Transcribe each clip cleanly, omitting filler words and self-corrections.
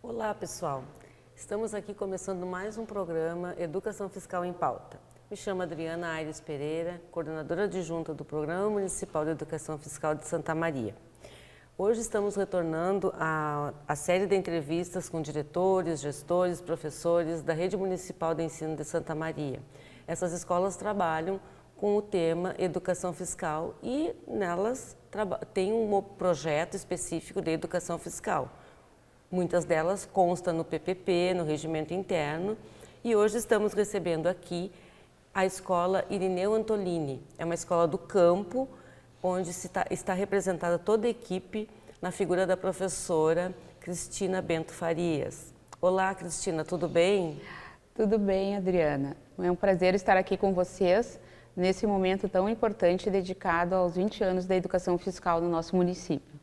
Olá, pessoal. Estamos aqui começando mais um programa Educação Fiscal em Pauta. Me chamo Adriana Aires Pereira, coordenadora adjunta do Programa Municipal de Educação Fiscal de Santa Maria. Hoje estamos retornando à série de entrevistas com diretores, gestores, professores da Rede Municipal de Ensino de Santa Maria. Essas escolas trabalham com o tema Educação Fiscal e nelas tem um projeto específico de Educação Fiscal. Muitas delas constam no PPP, no Regimento Interno, e hoje estamos recebendo aqui a Escola Irineu Antolini. É uma escola do campo, onde está representada toda a equipe na figura da professora Cristina Bento Farias. Olá, Cristina, tudo bem? Tudo bem, Adriana. É um prazer estar aqui com vocês nesse momento tão importante dedicado aos 20 anos da educação fiscal no nosso município.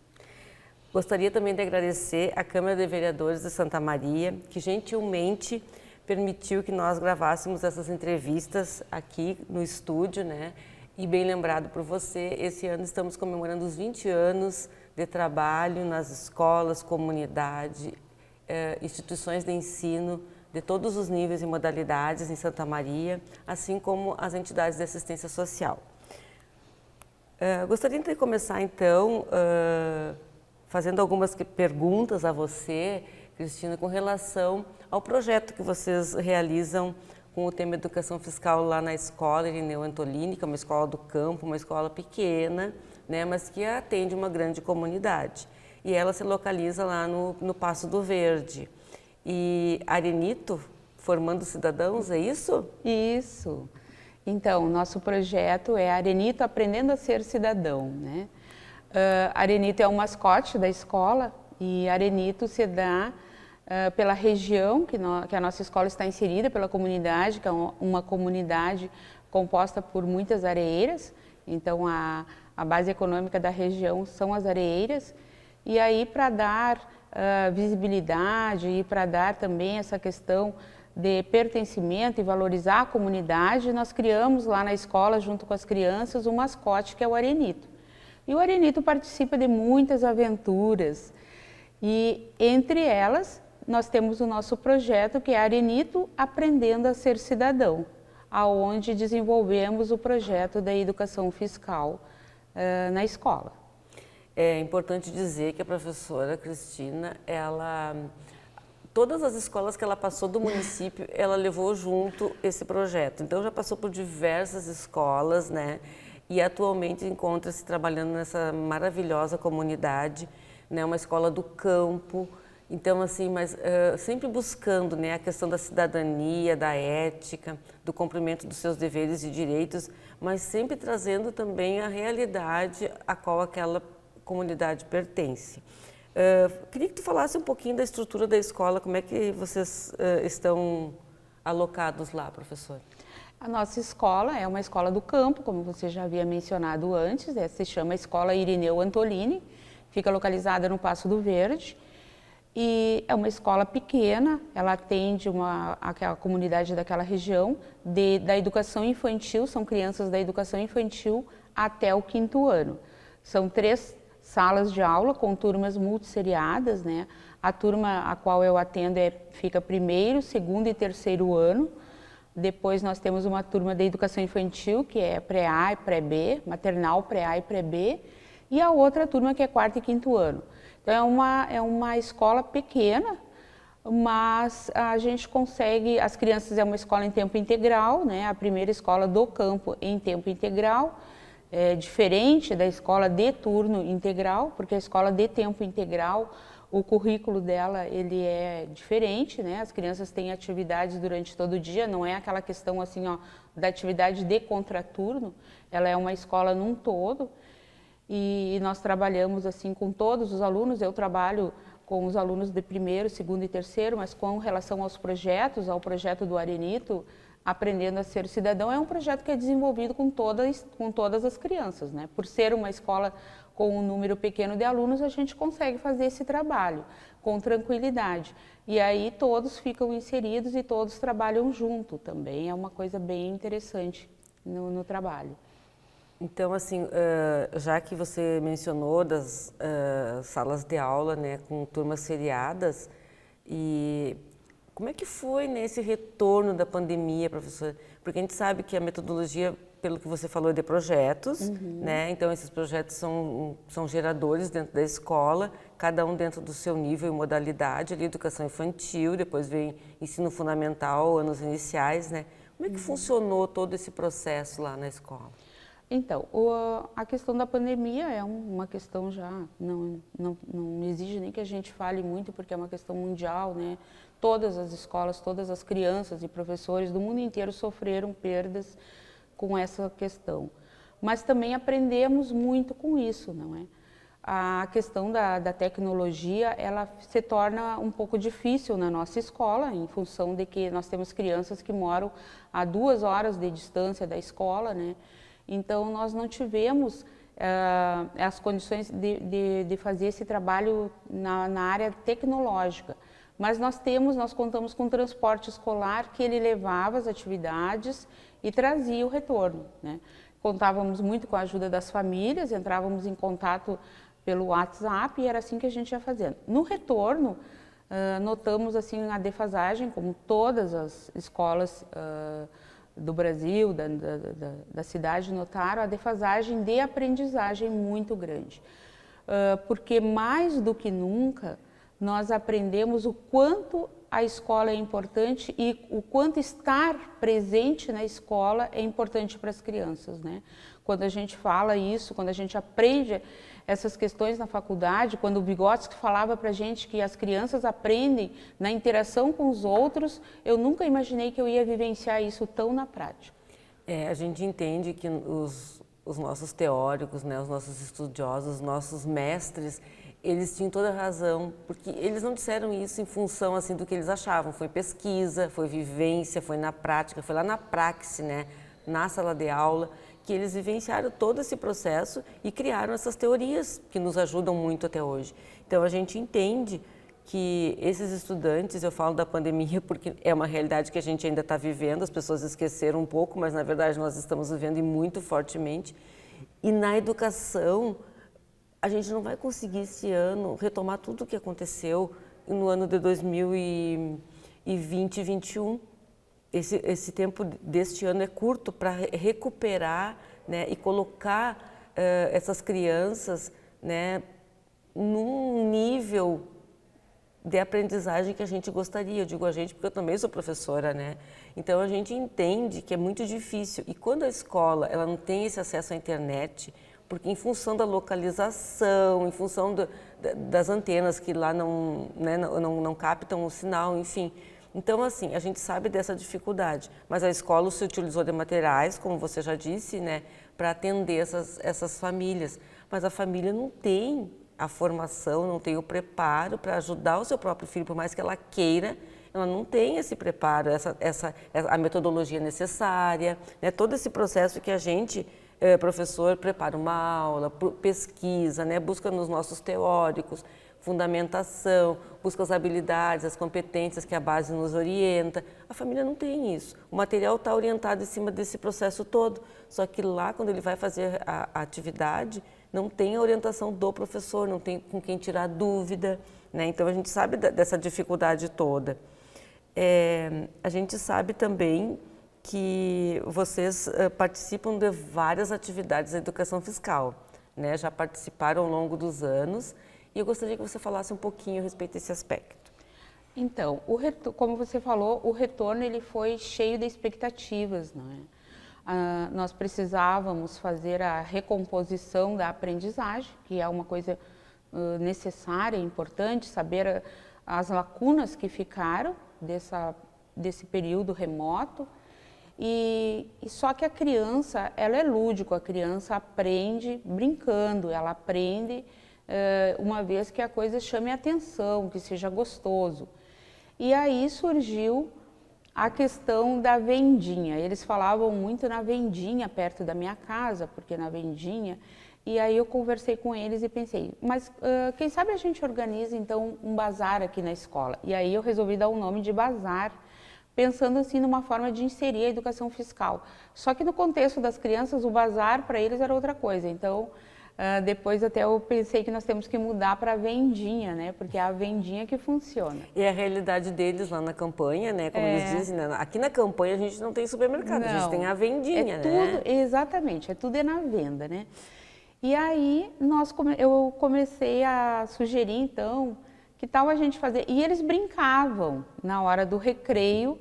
Gostaria também de agradecer à Câmara de Vereadores de Santa Maria, que gentilmente permitiu que nós gravássemos essas entrevistas aqui no estúdio, né? E bem lembrado por você, esse ano estamos comemorando os 20 anos de trabalho nas escolas, comunidade, instituições de ensino de todos os níveis e modalidades em Santa Maria, assim como as entidades de assistência social. Gostaria de começar então fazendo algumas perguntas a você, Cristina, com relação ao projeto que vocês realizam com o tema Educação Fiscal lá na escola Irineu Antolini, que é uma escola do campo, uma escola pequena, né, mas que atende uma grande comunidade. E ela se localiza lá no Passo do Verde. E Arenito, formando cidadãos, é isso? Isso. Então, nosso projeto é Arenito Aprendendo a Ser Cidadão, né? Arenito é o mascote da escola e Arenito se dá pela região que a nossa escola está inserida, pela comunidade, que é uma comunidade composta por muitas areeiras. Então, a base econômica da região são as areeiras. E aí, para dar visibilidade e para dar também essa questão de pertencimento e valorizar a comunidade, nós criamos lá na escola, junto com as crianças, um mascote que é o Arenito. E o Arenito participa de muitas aventuras e, entre elas, nós temos o nosso projeto que é Arenito Aprendendo a Ser Cidadão, aonde desenvolvemos o projeto da educação fiscal na escola. É importante dizer que a professora Cristina, todas as escolas que ela passou do município, ela levou junto esse projeto. Então já passou por diversas escolas, né? E atualmente encontra-se trabalhando nessa maravilhosa comunidade, né? Uma escola do campo. Então, assim, mas sempre buscando, né, a questão da cidadania, da ética, do cumprimento dos seus deveres e direitos, mas sempre trazendo também a realidade a qual aquela comunidade pertence. Queria que tu falasse um pouquinho da estrutura da escola, como é que vocês estão alocados lá, professor? A nossa escola é uma escola do campo, como você já havia mencionado antes, se chama Escola Irineu Antolini, fica localizada no Passo do Verde. E é uma escola pequena, ela atende aquela comunidade daquela região, da educação infantil, são crianças da educação infantil até o 5º ano. São 3 salas de aula com turmas multisseriadas, né? A turma a qual eu atendo fica 1º, 2º e 3º ano. Depois nós temos uma turma de educação infantil, que é pré-A e pré-B, maternal, pré-A e pré-B, e a outra turma que é 4º e 5º ano. Então é uma escola pequena, mas a gente consegue, as crianças é uma escola em tempo integral, né? A primeira escola do campo em tempo integral, é diferente da escola de turno integral, porque a escola de tempo integral, o currículo dela ele é diferente, né? As crianças têm atividades durante todo o dia, não é aquela questão assim, ó, da atividade de contraturno, ela é uma escola num todo e nós trabalhamos assim com todos os alunos. Eu trabalho com os alunos de 1º, 2º e 3º, mas com relação aos projetos, ao projeto do Arenito, Aprendendo a Ser Cidadão, é um projeto que é desenvolvido com todas as crianças, né? Por ser uma escola com um número pequeno de alunos, a gente consegue fazer esse trabalho com tranquilidade. E aí todos ficam inseridos e todos trabalham junto também, é uma coisa bem interessante no trabalho. Então, assim, já que você mencionou das salas de aula, né, com turmas seriadas, E como é que foi nesse retorno da pandemia, professora? Porque a gente sabe que a metodologia, pelo que você falou, é de projetos, né? Então, esses projetos são geradores dentro da escola, cada um dentro do seu nível e modalidade, ali, educação infantil, depois vem ensino fundamental, anos iniciais, né? Como é que funcionou todo esse processo lá na escola? Então, a questão da pandemia é uma questão já, não exige nem que a gente fale muito, porque é uma questão mundial, né? Todas as escolas, todas as crianças e professores do mundo inteiro sofreram perdas com essa questão. Mas também aprendemos muito com isso, não é? A questão da tecnologia, ela se torna um pouco difícil na nossa escola, em função de que nós temos crianças que moram a 2 horas de distância da escola, né? Então, nós não tivemos as condições de fazer esse trabalho na área tecnológica. Mas nós contamos com transporte escolar que ele levava as atividades e trazia o retorno, né? Contávamos muito com a ajuda das famílias, entrávamos em contato pelo WhatsApp e era assim que a gente ia fazendo. No retorno, notamos assim a defasagem, como todas as escolas do Brasil, da cidade notaram, a defasagem de aprendizagem muito grande. Porque mais do que nunca, nós aprendemos o quanto a escola é importante e o quanto estar presente na escola é importante para as crianças, né? Quando a gente fala isso, quando a gente aprende essas questões na faculdade, quando o Vygotsky falava para a gente que as crianças aprendem na interação com os outros, eu nunca imaginei que eu ia vivenciar isso tão na prática. A gente entende que os nossos teóricos, né, os nossos estudiosos, os nossos mestres, eles tinham toda a razão, porque eles não disseram isso em função assim do que eles achavam. Foi pesquisa, foi vivência, foi na prática, foi lá na praxe, né, na sala de aula, que eles vivenciaram todo esse processo e criaram essas teorias que nos ajudam muito até hoje. Então, a gente entende que esses estudantes, eu falo da pandemia porque é uma realidade que a gente ainda está vivendo, as pessoas esqueceram um pouco, mas na verdade nós estamos vivendo e muito fortemente. E na educação, a gente não vai conseguir esse ano retomar tudo o que aconteceu no ano de 2020 e 2021. Esse tempo deste ano é curto para recuperar, né, e colocar essas crianças, né, num nível de aprendizagem que a gente gostaria. Eu digo a gente porque eu também sou professora, né? Então a gente entende que é muito difícil. E quando a escola ela não tem esse acesso à internet, porque em função da localização, em função das antenas que lá não captam o sinal, enfim. Então, assim, a gente sabe dessa dificuldade, mas a escola se utilizou de materiais, como você já disse, né, para atender essas famílias. Mas a família não tem a formação, não tem o preparo para ajudar o seu próprio filho, por mais que ela queira, ela não tem esse preparo, a metodologia necessária, né, todo esse processo que a gente, professor, prepara uma aula, pesquisa, né, busca nos nossos teóricos, fundamentação, busca as habilidades, as competências que a base nos orienta. A família não tem isso. O material está orientado em cima desse processo todo, só que lá, quando ele vai fazer a atividade, não tem a orientação do professor, não tem com quem tirar dúvida, né? Então, a gente sabe dessa dificuldade toda. A gente sabe também que vocês participam de várias atividades da educação fiscal, né? Já participaram ao longo dos anos. E eu gostaria que você falasse um pouquinho a respeito desse aspecto. Então, como você falou, o retorno ele foi cheio de expectativas, não é? Nós precisávamos fazer a recomposição da aprendizagem, que é uma coisa necessária, importante, saber as lacunas que ficaram desse período remoto. E só que a criança, ela é lúdica, a criança aprende brincando, ela aprende uma vez que a coisa chame a atenção, que seja gostoso. E aí surgiu a questão da vendinha. Eles falavam muito na vendinha perto da minha casa, porque na vendinha... E aí eu conversei com eles e pensei, mas quem sabe a gente organiza então um bazar aqui na escola? E aí eu resolvi dar o nome de bazar, pensando assim numa forma de inserir a educação fiscal. Só que no contexto das crianças, o bazar para eles era outra coisa. Então, Depois até eu pensei que nós temos que mudar para a vendinha, né? Porque é a vendinha que funciona. E a realidade deles lá na campanha, né? Como eles dizem, né? Aqui na campanha a gente não tem supermercado, a gente tem a vendinha, né? Exatamente, tudo é na venda, né? E aí eu comecei a sugerir, então, que tal a gente fazer... E eles brincavam na hora do recreio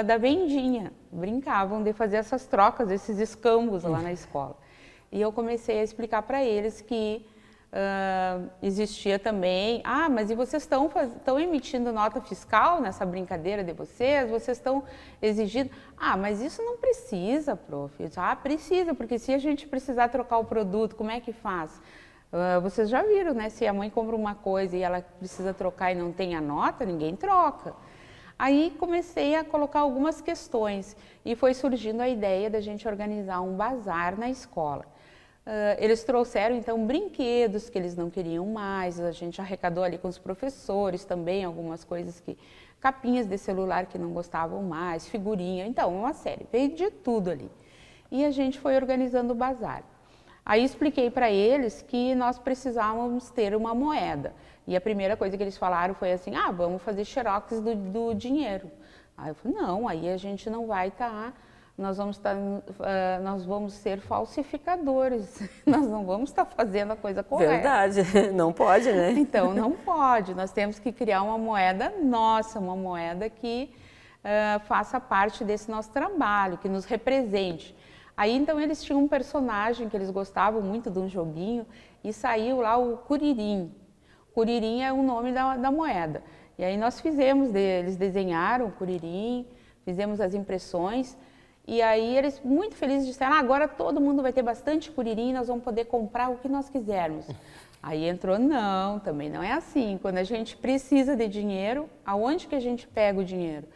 da vendinha, brincavam de fazer essas trocas, esses escambos lá na escola. E eu comecei a explicar para eles que existia também, mas e vocês estão emitindo nota fiscal nessa brincadeira de vocês? Vocês estão exigindo? Mas isso não precisa, prof. Precisa, porque se a gente precisar trocar o produto, como é que faz? Vocês já viram, né? Se a mãe compra uma coisa e ela precisa trocar e não tem a nota, ninguém troca. Aí comecei a colocar algumas questões e foi surgindo a ideia da gente organizar um bazar na escola. Eles trouxeram então brinquedos que eles não queriam mais, a gente arrecadou ali com os professores também algumas coisas capinhas de celular que não gostavam mais, figurinha, então uma série, veio de tudo ali. E a gente foi organizando o bazar. Aí expliquei para eles que nós precisávamos ter uma moeda. E a primeira coisa que eles falaram foi assim, vamos fazer xerox do dinheiro. Aí eu falei, não, aí a gente não vai estar... Nós vamos ser falsificadores, nós não vamos estar fazendo a coisa correta. Verdade, não pode, né? Então, não pode, nós temos que criar uma moeda nossa, uma moeda que faça parte desse nosso trabalho, que nos represente. Aí, então, eles tinham um personagem que eles gostavam muito de um joguinho e saiu lá o Curirim. Curirim é o nome da moeda. E aí nós eles desenharam o Curirim, fizemos as impressões. E aí eles muito felizes disseram, agora todo mundo vai ter bastante curirim e nós vamos poder comprar o que nós quisermos. Aí entrou, não, também não é assim. Quando a gente precisa de dinheiro, aonde que a gente pega o dinheiro?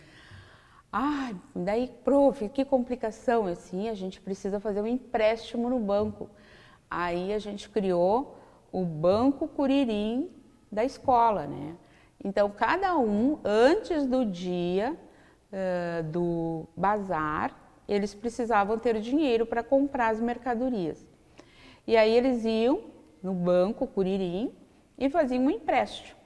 Daí, prof, que complicação. A gente precisa fazer um empréstimo no banco. Aí a gente criou o Banco Curirim da escola, né? Então, cada um, antes do dia do bazar, eles precisavam ter dinheiro para comprar as mercadorias. E aí eles iam no banco Curirim e faziam um empréstimo.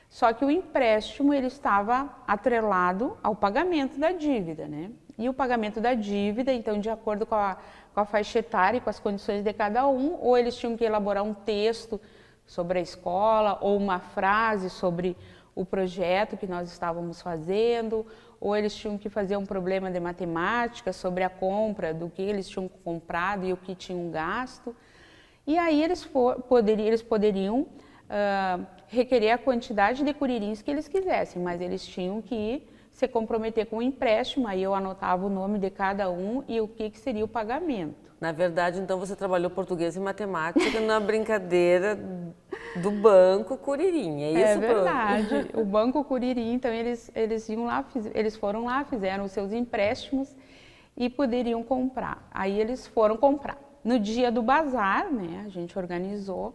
Só que o empréstimo ele estava atrelado ao pagamento da dívida, né? E o pagamento da dívida, então, de acordo com a faixa etária e com as condições de cada um, ou eles tinham que elaborar um texto sobre a escola, ou uma frase sobre o projeto que nós estávamos fazendo, ou eles tinham que fazer um problema de matemática sobre a compra, do que eles tinham comprado e o que tinham gasto. E aí eles poderiam requerer a quantidade de curirins que eles quisessem, mas eles tinham que se comprometer com o empréstimo, aí eu anotava o nome de cada um e o que seria o pagamento. Na verdade, então, você trabalhou português e matemática na brincadeira do Banco Curirim, é isso? É verdade. O Banco Curirim, então, eles foram lá, fizeram os seus empréstimos e poderiam comprar. Aí eles foram comprar. No dia do bazar, né, a gente organizou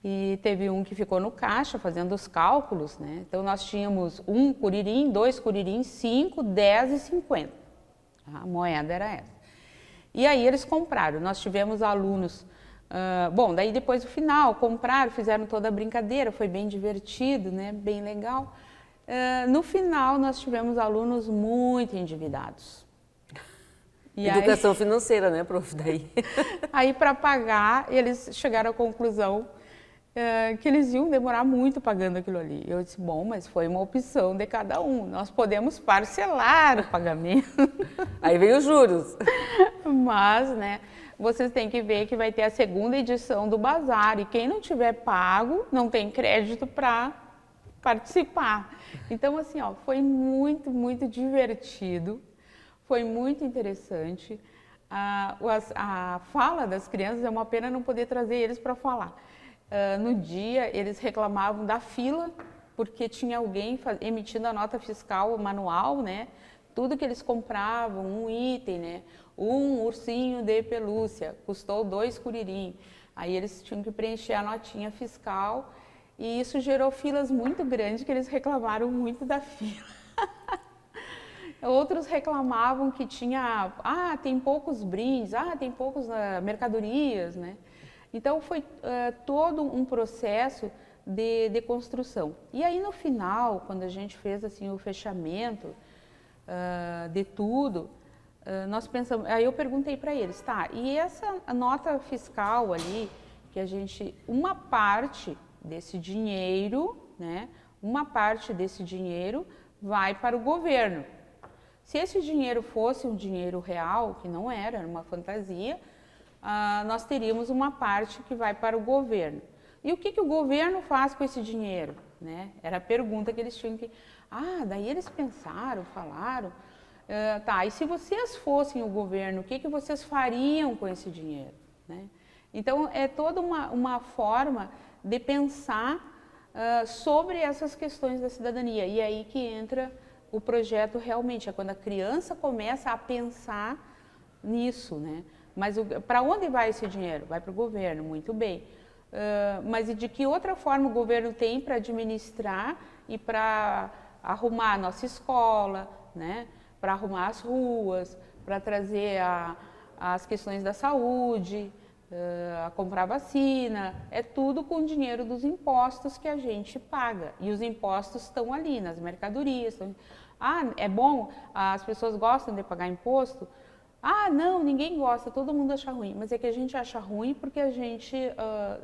e teve um que ficou no caixa fazendo os cálculos, né? Então, nós tínhamos 1 curirim, 2 curirins, 5, 10 e 50. A moeda era essa. E aí eles compraram. Nós tivemos alunos... daí depois do final, compraram, fizeram toda a brincadeira, foi bem divertido, né? Bem legal. No final, nós tivemos alunos muito endividados. E educação financeira, né, prof? Daí. Aí, para pagar, eles chegaram à conclusão que eles iam demorar muito pagando aquilo ali. Eu disse, bom, mas foi uma opção de cada um. Nós podemos parcelar o pagamento. Aí vem os juros. Mas, né, vocês têm que ver que vai ter a segunda edição do bazar e quem não tiver pago não tem crédito para participar. Então, assim, foi muito, muito divertido, foi muito interessante. A fala das crianças é uma pena não poder trazer eles para falar. No dia, eles reclamavam da fila, porque tinha alguém emitindo a nota fiscal manual, né? Tudo que eles compravam, um item, né? Um ursinho de pelúcia, custou 2 curirim. Aí eles tinham que preencher a notinha fiscal e isso gerou filas muito grandes que eles reclamaram muito da fila. Outros reclamavam que tinha, tem poucos brindes, tem poucas mercadorias, né? Então foi todo um processo de construção. E aí no final, quando a gente fez assim o fechamento de tudo, nós pensamos, aí eu perguntei para eles, tá, e essa nota fiscal ali, que a gente, uma parte desse dinheiro, né, uma parte desse dinheiro vai para o governo. Se esse dinheiro fosse um dinheiro real, que não era, era uma fantasia, nós teríamos uma parte que vai para o governo. E o que o governo faz com esse dinheiro? Né? Era a pergunta que eles tinham que... daí eles pensaram, falaram... tá, e se vocês fossem o governo, o que vocês fariam com esse dinheiro? Né? Então, é toda uma forma de pensar sobre essas questões da cidadania. E aí que entra o projeto realmente, é quando a criança começa a pensar nisso, né? Mas para onde vai esse dinheiro? Vai para o governo, muito bem. Mas e de que outra forma o governo tem para administrar e para arrumar a nossa escola, né? Para arrumar as ruas, para trazer as questões da saúde, a comprar vacina, é tudo com o dinheiro dos impostos que a gente paga. E os impostos estão ali nas mercadorias. É bom? As pessoas gostam de pagar imposto? Não, ninguém gosta, todo mundo acha ruim. Mas é que a gente acha ruim porque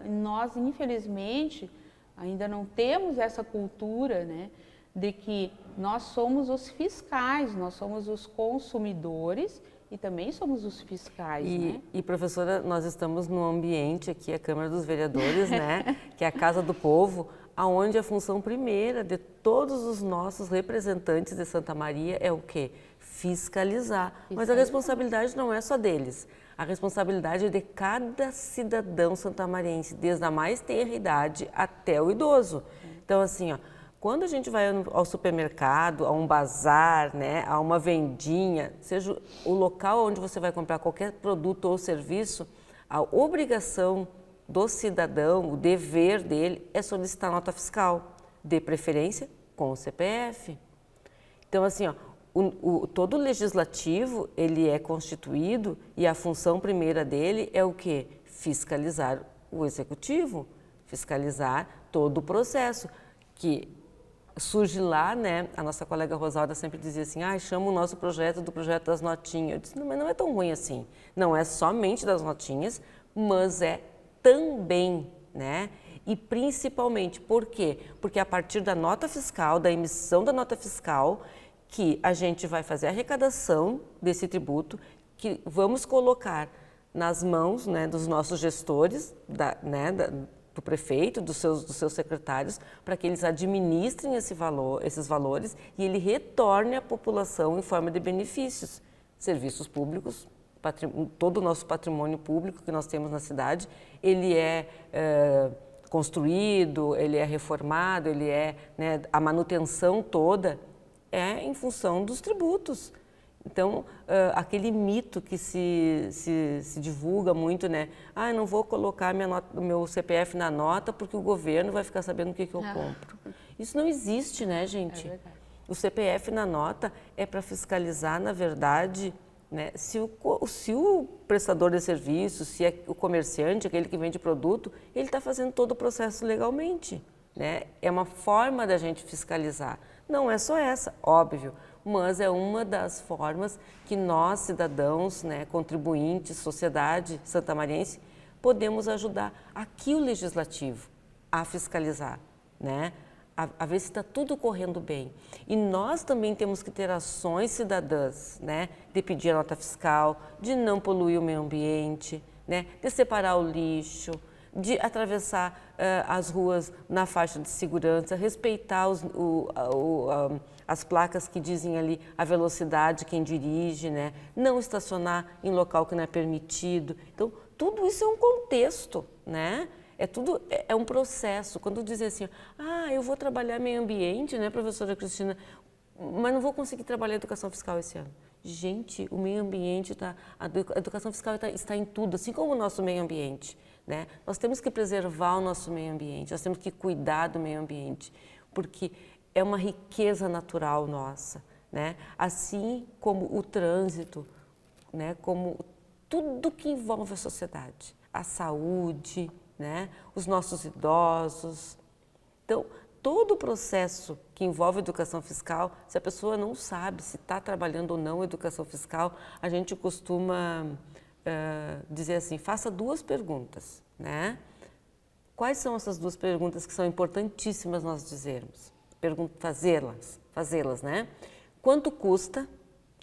nós, infelizmente, ainda não temos essa cultura, né, de que nós somos os fiscais, nós somos os consumidores e também somos os fiscais, né? E professora, nós estamos num ambiente aqui, a Câmara dos Vereadores, né, que é a Casa do Povo, aonde a função primeira de todos os nossos representantes de Santa Maria é o quê? Fiscalizar. Mas a responsabilidade não é só deles. A responsabilidade é de cada cidadão santamariense, desde a mais tenra idade até o idoso. Então, assim, quando a gente vai ao supermercado, a um bazar, né, a uma vendinha, seja o local onde você vai comprar qualquer produto ou serviço, a obrigação do cidadão, o dever dele é solicitar nota fiscal, de preferência com o CPF. Então, assim, todo o legislativo, ele é constituído e a função primeira dele é o quê? Fiscalizar o executivo, fiscalizar todo o processo, que surge lá, né? A nossa colega Rosalda sempre dizia assim, chama o nosso projeto do projeto das notinhas. Eu disse, não, mas não é tão ruim assim. Não é somente das notinhas, mas é também, né? E principalmente, por quê? Porque a partir da nota fiscal, da emissão da nota fiscal, que a gente vai fazer a arrecadação desse tributo, que vamos colocar nas mãos, né, dos nossos gestores, do prefeito, dos seus secretários, para que eles administrem esses valores e ele retorne à população em forma de benefícios, serviços públicos, todo o nosso patrimônio público que nós temos na cidade, ele é construído, ele é reformado, né, a manutenção toda é em função dos tributos. Então, aquele mito que se divulga muito, né? Eu não vou colocar o meu CPF na nota porque o governo vai ficar sabendo o que eu compro. Isso não existe, né, gente? É verdade. O CPF na nota é para fiscalizar, na verdade, né, se o prestador de serviço, se é o comerciante, aquele que vende produto, ele está fazendo todo o processo legalmente, né? É uma forma da gente fiscalizar. Não é só essa, óbvio, mas é uma das formas que nós, cidadãos, né, contribuintes, sociedade santamariense, podemos ajudar aqui o legislativo a fiscalizar, né? A ver se está tudo correndo bem. E nós também temos que ter ações cidadãs, né? De pedir a nota fiscal, de não poluir o meio ambiente, né? De separar o lixo, de atravessar as ruas na faixa de segurança, respeitar as placas que dizem ali a velocidade, quem dirige, né? Não estacionar em local que não é permitido. Então, tudo isso é um contexto, né? É um processo. Quando dizem assim, eu vou trabalhar meio ambiente, né, professora Cristina, mas não vou conseguir trabalhar educação fiscal esse ano. Gente, o meio ambiente, a educação fiscal está em tudo, assim como o nosso meio ambiente, né? Nós temos que preservar o nosso meio ambiente, nós temos que cuidar do meio ambiente, porque é uma riqueza natural nossa, né? Assim como o trânsito, né, como tudo que envolve a sociedade. a saúde, né? Os nossos idosos. Então, todo o processo que envolve educação fiscal, se a pessoa não sabe se está trabalhando ou não educação fiscal, a gente costuma dizer assim, faça 2 perguntas, né? Quais são essas 2 perguntas que são importantíssimas nós dizermos? Fazê-las, né? Quanto custa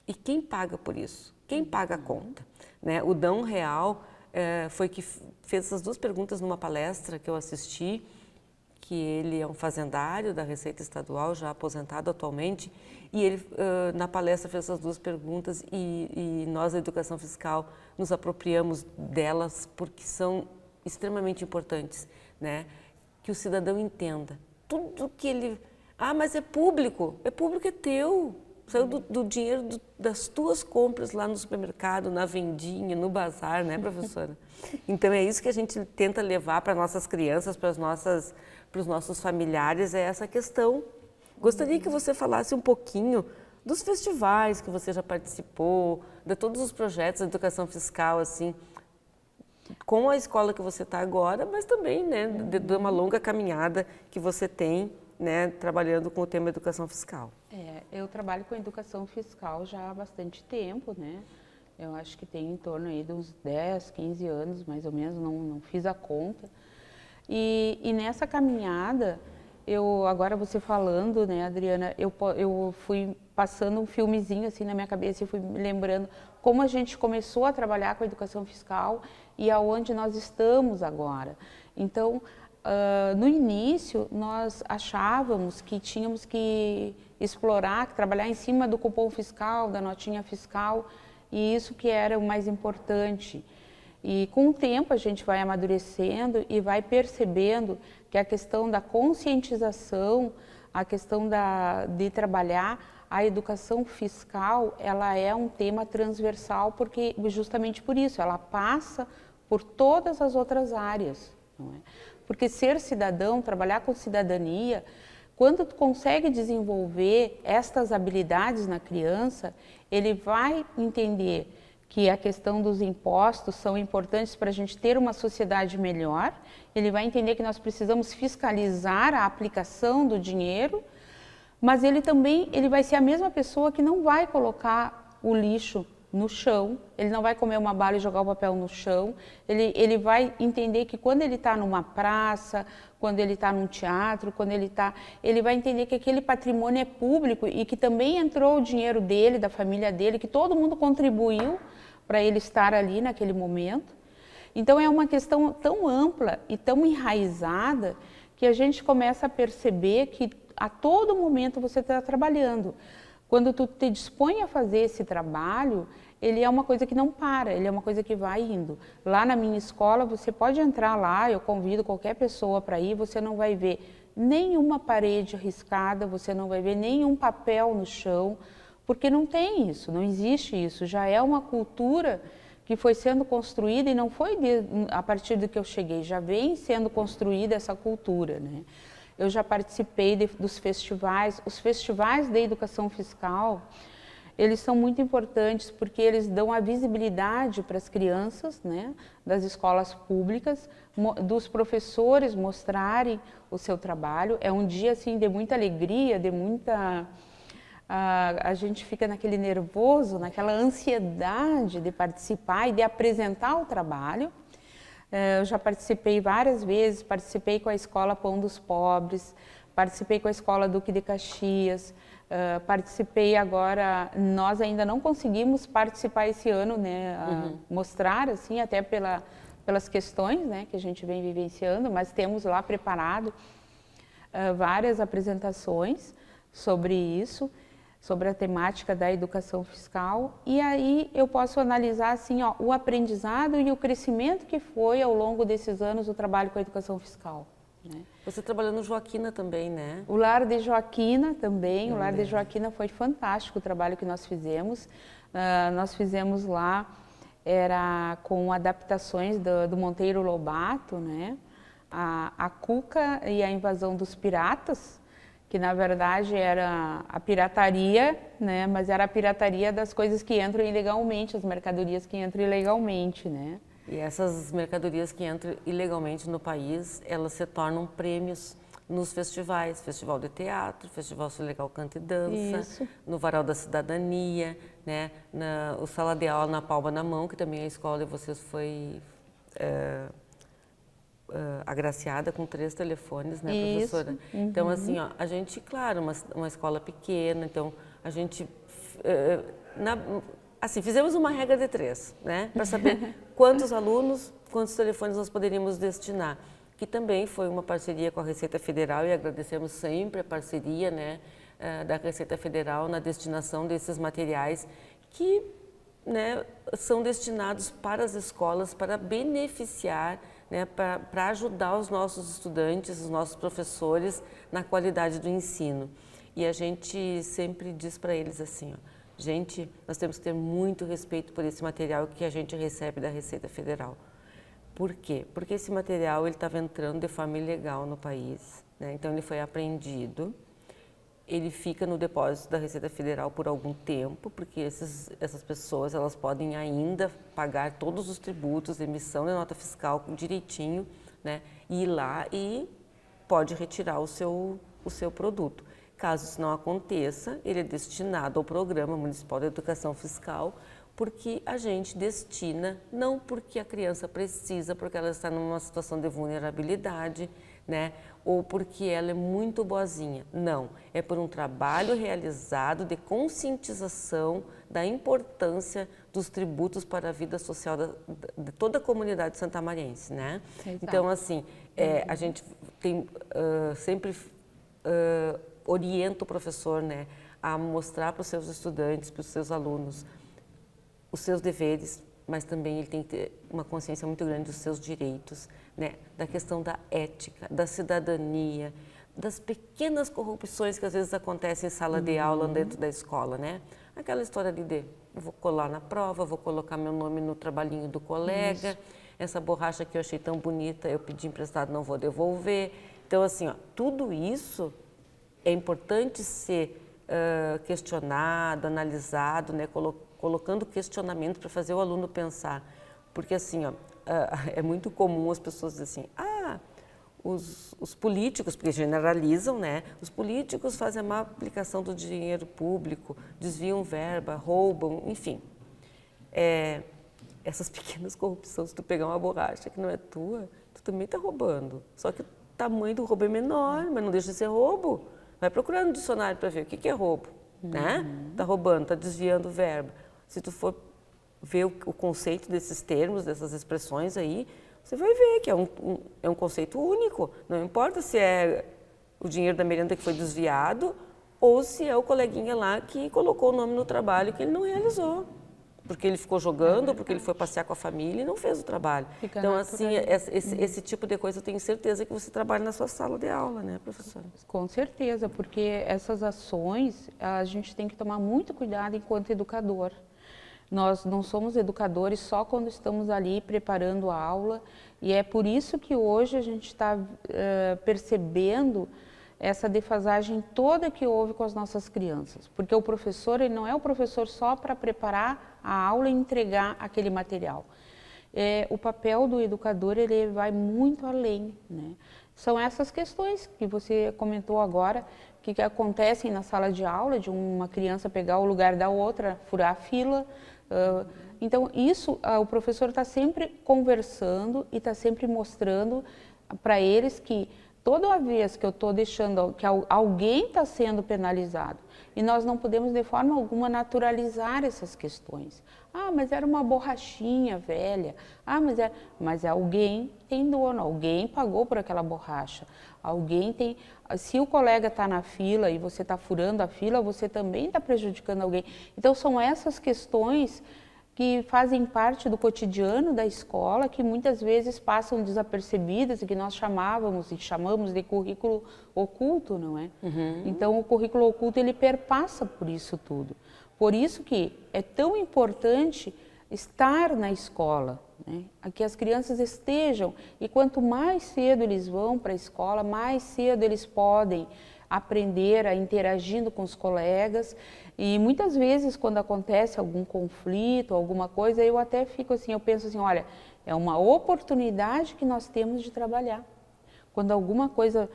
e quem paga por isso? Quem paga a conta? Né? O Dão Real foi que fez essas 2 perguntas numa palestra que eu assisti, que ele é um fazendário da Receita Estadual, já aposentado atualmente, e ele na palestra fez essas 2 perguntas e nós da Educação Fiscal nos apropriamos delas porque são extremamente importantes, né? Que o cidadão entenda tudo que ele... Ah, mas é público é teu, saiu do dinheiro das tuas compras lá no supermercado, na vendinha, no bazar, né, professora? Então é isso que a gente tenta levar para nossas crianças, para os nossos familiares, é essa questão. Gostaria que você falasse um pouquinho dos festivais que você já participou, de todos os projetos de educação fiscal, assim, com a escola que você está agora, mas também, né, de uma longa caminhada que você tem, né, trabalhando com o tema educação fiscal. Eu trabalho com educação fiscal já há bastante tempo, né? Eu acho que tem em torno aí de uns 10, 15 anos, mais ou menos, não fiz a conta. E nessa caminhada, agora você falando, né, Adriana, eu fui passando um filmezinho assim na minha cabeça e fui me lembrando como a gente começou a trabalhar com a educação fiscal e aonde nós estamos agora. Então, no início, nós achávamos que tínhamos que explorar, trabalhar em cima do cupom fiscal, da notinha fiscal, e isso que era o mais importante. E com o tempo a gente vai amadurecendo e vai percebendo que a questão da conscientização, a questão de trabalhar a educação fiscal, ela é um tema transversal, porque justamente por isso, ela passa por todas as outras áreas, não é? Porque ser cidadão, trabalhar com cidadania, quando tu consegue desenvolver estas habilidades na criança, ele vai entender que a questão dos impostos são importantes para a gente ter uma sociedade melhor, ele vai entender que nós precisamos fiscalizar a aplicação do dinheiro, mas ele vai ser a mesma pessoa que não vai colocar o lixo no chão, ele não vai comer uma bala e jogar o papel no chão, ele vai entender que quando ele está numa praça, quando ele está num teatro, ele vai entender que aquele patrimônio é público e que também entrou o dinheiro dele, da família dele, que todo mundo contribuiu para ele estar ali naquele momento. Então é uma questão tão ampla e tão enraizada que a gente começa a perceber que a todo momento você está trabalhando. Quando tu te dispõe a fazer esse trabalho, ele é uma coisa que não para, ele é uma coisa que vai indo. Lá na minha escola, você pode entrar lá, eu convido qualquer pessoa para ir, você não vai ver nenhuma parede riscada, você não vai ver nenhum papel no chão, porque não tem isso, não existe isso. Já é uma cultura que foi sendo construída e não foi a partir do que eu cheguei, já vem sendo construída essa cultura, né? Eu já participei dos festivais, os festivais de educação fiscal, eles são muito importantes porque eles dão a visibilidade para as crianças, né, das escolas públicas, dos professores mostrarem o seu trabalho. É um dia assim de muita alegria, de muita... a gente fica naquele nervoso, naquela ansiedade de participar e de apresentar o trabalho. Eu já participei várias vezes, participei com a Escola Pão dos Pobres, participei com a Escola Duque de Caxias, participei agora, nós ainda não conseguimos participar esse ano, né, mostrar assim, até pelas questões, né, que a gente vem vivenciando, mas temos lá preparado várias apresentações sobre isso, sobre a temática da educação fiscal, e aí eu posso analisar assim, ó, o aprendizado e o crescimento que foi ao longo desses anos o trabalho com a educação fiscal, né? Você trabalhou no Joaquina também, né? O Lar de Joaquina também, o Lar de Joaquina foi fantástico o trabalho que nós fizemos. Nós fizemos lá, era com adaptações do Monteiro Lobato, né? A Cuca e a Invasão dos Piratas, que na verdade era a pirataria, né? Mas era a pirataria das coisas que entram ilegalmente, as mercadorias que entram ilegalmente, né? E essas mercadorias que entram ilegalmente no país, elas se tornam prêmios nos festivais, Festival de Teatro, Festival Legal Canto e Dança, Isso. no Varal da Cidadania, né? O Sala de Aula na Palma da Mão, que também a escola de vocês foi agraciada com 3 telefones, né, professora? Isso. Então, assim, ó, a gente, claro, uma escola pequena, então a gente, assim, fizemos uma regra de 3, né, para saber quantos alunos, quantos telefones nós poderíamos destinar, que também foi uma parceria com a Receita Federal e agradecemos sempre a parceria, né, da Receita Federal na destinação desses materiais que, né, são destinados para as escolas, para beneficiar, né, para ajudar os nossos estudantes, os nossos professores na qualidade do ensino. E a gente sempre diz para eles assim, ó, gente, nós temos que ter muito respeito por esse material que a gente recebe da Receita Federal. Por quê? Porque esse material estava entrando de forma ilegal no país, né? Então ele foi apreendido, ele fica no depósito da Receita Federal por algum tempo, porque essas pessoas elas podem ainda pagar todos os tributos, emissão de nota fiscal direitinho, né? E ir lá e pode retirar o seu produto. Caso isso não aconteça, ele é destinado ao Programa Municipal de Educação Fiscal, porque a gente destina, não porque a criança precisa, porque ela está numa situação de vulnerabilidade, né? Ou porque ela é muito boazinha. Não, é por um trabalho realizado de conscientização da importância dos tributos para a vida social de toda a comunidade santamariense, né? Exato. Então, assim, a gente tem sempre orienta o professor, né, a mostrar para os seus estudantes, para os seus alunos, os seus deveres, mas também ele tem que ter uma consciência muito grande dos seus direitos, né? Da questão da ética, da cidadania, das pequenas corrupções que às vezes acontecem em sala de aula dentro da escola, né? Aquela história ali de eu vou colar na prova, vou colocar meu nome no trabalhinho do colega, isso. Essa borracha que eu achei tão bonita, eu pedi emprestado, não vou devolver. Então, assim, ó, tudo isso é importante ser questionado, analisado, né? Colocando questionamento para fazer o aluno pensar. Porque assim, ó, é muito comum as pessoas dizerem assim, os políticos, porque generalizam, né? Os políticos fazem a má aplicação do dinheiro público, desviam verba, roubam, enfim. Essas pequenas corrupções, se tu pegar uma borracha que não é tua, tu também está roubando. Só que o tamanho do roubo é menor, mas não deixa de ser roubo. Vai procurar no dicionário para ver o que é roubo, né? Tá roubando, tá desviando verba. Se tu for ver o conceito desses termos, dessas expressões aí, você vai ver que é um conceito único. Não importa se é o dinheiro da merenda que foi desviado ou se é o coleguinha lá que colocou o nome no trabalho que ele não realizou. Porque ele ficou jogando, porque ele foi passear com a família e não fez o trabalho. Então, assim, esse tipo de coisa eu tenho certeza que você trabalha na sua sala de aula, né, professora? Com certeza, porque essas ações a gente tem que tomar muito cuidado enquanto educador. Nós não somos educadores só quando estamos ali preparando a aula e é por isso que hoje a gente está percebendo essa defasagem toda que houve com as nossas crianças. Porque o professor, ele não é o professor só para preparar a aula e entregar aquele material. O papel do educador, ele vai muito além, né? São essas questões que você comentou agora, que acontecem na sala de aula, de uma criança pegar o lugar da outra, furar a fila. Então, isso o professor está sempre conversando e está sempre mostrando para eles que toda vez que eu estou deixando que alguém está sendo penalizado e nós não podemos de forma alguma naturalizar essas questões. Mas era uma borrachinha velha. Mas alguém tem dono, alguém pagou por aquela borracha. Alguém tem. Se o colega está na fila e você está furando a fila, você também está prejudicando alguém. Então são essas questões que fazem parte do cotidiano da escola, que muitas vezes passam desapercebidas e que nós chamávamos e chamamos de currículo oculto, não é? Então, o currículo oculto, ele perpassa por isso tudo. Por isso que é tão importante estar na escola, né? Que as crianças estejam, e quanto mais cedo eles vão para a escola, mais cedo eles podem aprender a interagindo com os colegas. E muitas vezes, quando acontece algum conflito, alguma coisa, eu até fico assim, eu penso assim, olha, é uma oportunidade que nós temos de trabalhar. Quando alguma coisa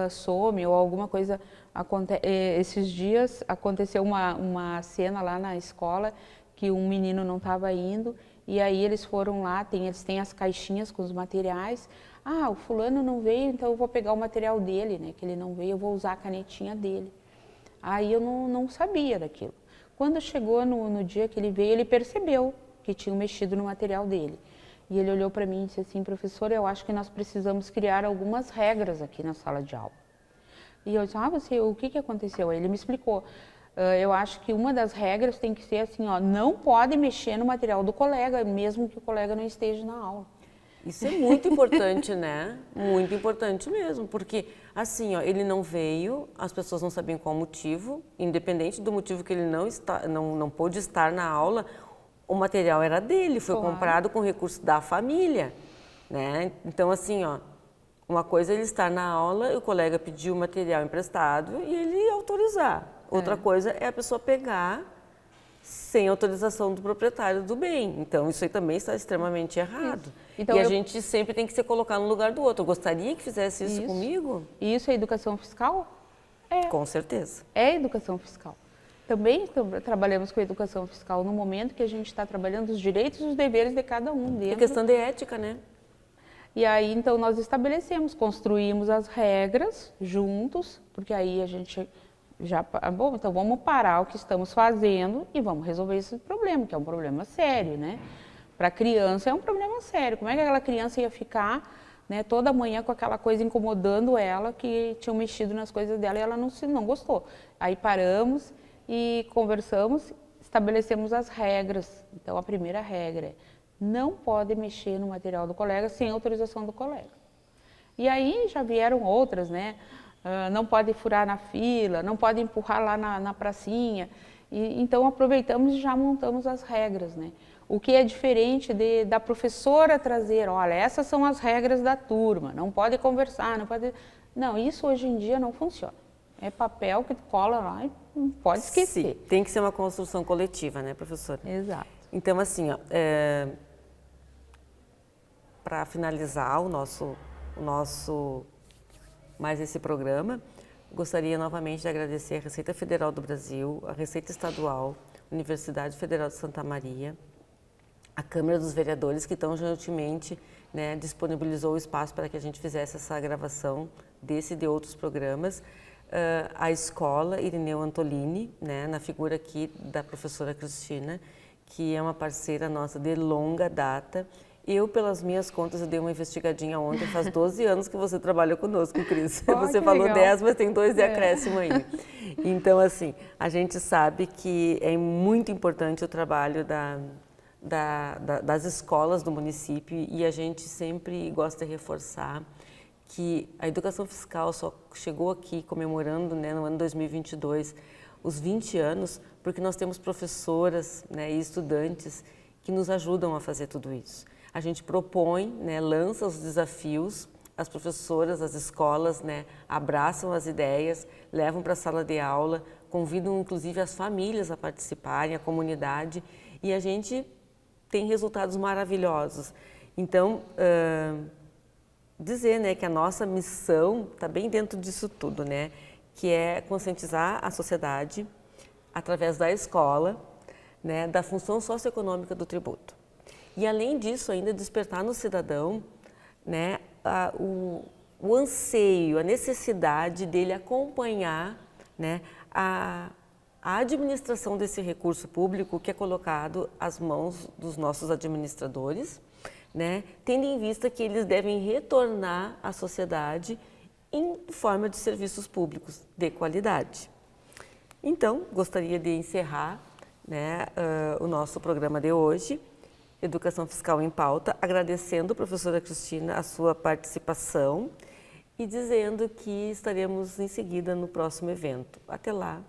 some ou alguma coisa acontece, esses dias aconteceu uma cena lá na escola que um menino não estava indo e aí eles foram lá, eles têm as caixinhas com os materiais. Ah, o fulano não veio, então eu vou pegar o material dele, né? Que ele não veio, eu vou usar a canetinha dele. Aí eu não sabia daquilo. Quando chegou no dia que ele veio, ele percebeu que tinham mexido no material dele. E ele olhou para mim e disse assim, professora, eu acho que nós precisamos criar algumas regras aqui na sala de aula. E eu disse, o que aconteceu? Aí ele me explicou. Eu acho que uma das regras tem que ser assim, ó, não pode mexer no material do colega, mesmo que o colega não esteja na aula. Isso é muito importante, né? Muito importante mesmo, porque assim, ó, ele não veio, as pessoas não sabiam qual motivo, independente do motivo que ele não pôde estar na aula, o material era dele, foi comprado com recurso da família, né? Então assim, ó, uma coisa é ele estar na aula, o colega pediu o material emprestado e ele autorizar. Outra coisa é a pessoa pegar sem autorização do proprietário do bem. Então, isso aí também está extremamente errado. Então, a gente sempre tem que se colocar no lugar do outro. Eu gostaria que fizesse isso comigo. E isso é educação fiscal? É. Com certeza. É educação fiscal. Também trabalhamos com educação fiscal no momento que a gente está trabalhando os direitos e os deveres de cada um dentro. É questão de ética, né? E aí, então, nós estabelecemos, construímos as regras juntos, porque aí a gente bom, então vamos parar o que estamos fazendo e vamos resolver esse problema, que é um problema sério, né? Para a criança é um problema sério. Como é que aquela criança ia ficar, né, toda manhã com aquela coisa incomodando ela, que tinham mexido nas coisas dela e ela não gostou. Aí paramos e conversamos, estabelecemos as regras. Então, a primeira regra é não pode mexer no material do colega sem autorização do colega. E aí já vieram outras, né? Não pode furar na fila, não pode empurrar lá na pracinha. Então aproveitamos e já montamos as regras, né? O que é diferente da professora trazer, olha, essas são as regras da turma, não pode conversar, não pode... Não, isso hoje em dia não funciona. É papel que cola lá e não pode esquecer. Sim, tem que ser uma construção coletiva, né, professora? Exato. Então, assim, para finalizar o nosso mais esse programa, gostaria novamente de agradecer a Receita Federal do Brasil, a Receita Estadual, Universidade Federal de Santa Maria, a Câmara dos Vereadores, que tão gentilmente, né, disponibilizou o espaço para que a gente fizesse essa gravação desse e de outros programas, a escola Irineu Antolini, né, na figura aqui da professora Cristina, que é uma parceira nossa de longa data. Eu, pelas minhas contas, eu dei uma investigadinha ontem, faz 12 anos que você trabalha conosco, Cris. Você falou legal. 10, mas tem 2 de acréscimo aí. Então, assim, a gente sabe que é muito importante o trabalho das escolas do município e a gente sempre gosta de reforçar que a educação fiscal só chegou aqui comemorando, né, no ano 2022 os 20 anos, porque nós temos professoras, né, e estudantes que nos ajudam a fazer tudo isso. A gente propõe, né, lança os desafios, as professoras, as escolas, né, abraçam as ideias, levam para a sala de aula, convidam inclusive as famílias a participarem, a comunidade, e a gente tem resultados maravilhosos. Então, dizer, né, que a nossa missão está bem dentro disso tudo, né, que é conscientizar a sociedade através da escola, né, da função socioeconômica do tributo. E, além disso, ainda despertar no cidadão, né, o anseio, a necessidade dele acompanhar, né, a administração desse recurso público que é colocado às mãos dos nossos administradores, né, tendo em vista que eles devem retornar à sociedade em forma de serviços públicos de qualidade. Então, gostaria de encerrar, né, o nosso programa de hoje, Educação Fiscal em Pauta, agradecendo, professora Cristina, a sua participação e dizendo que estaremos em seguida no próximo evento. Até lá!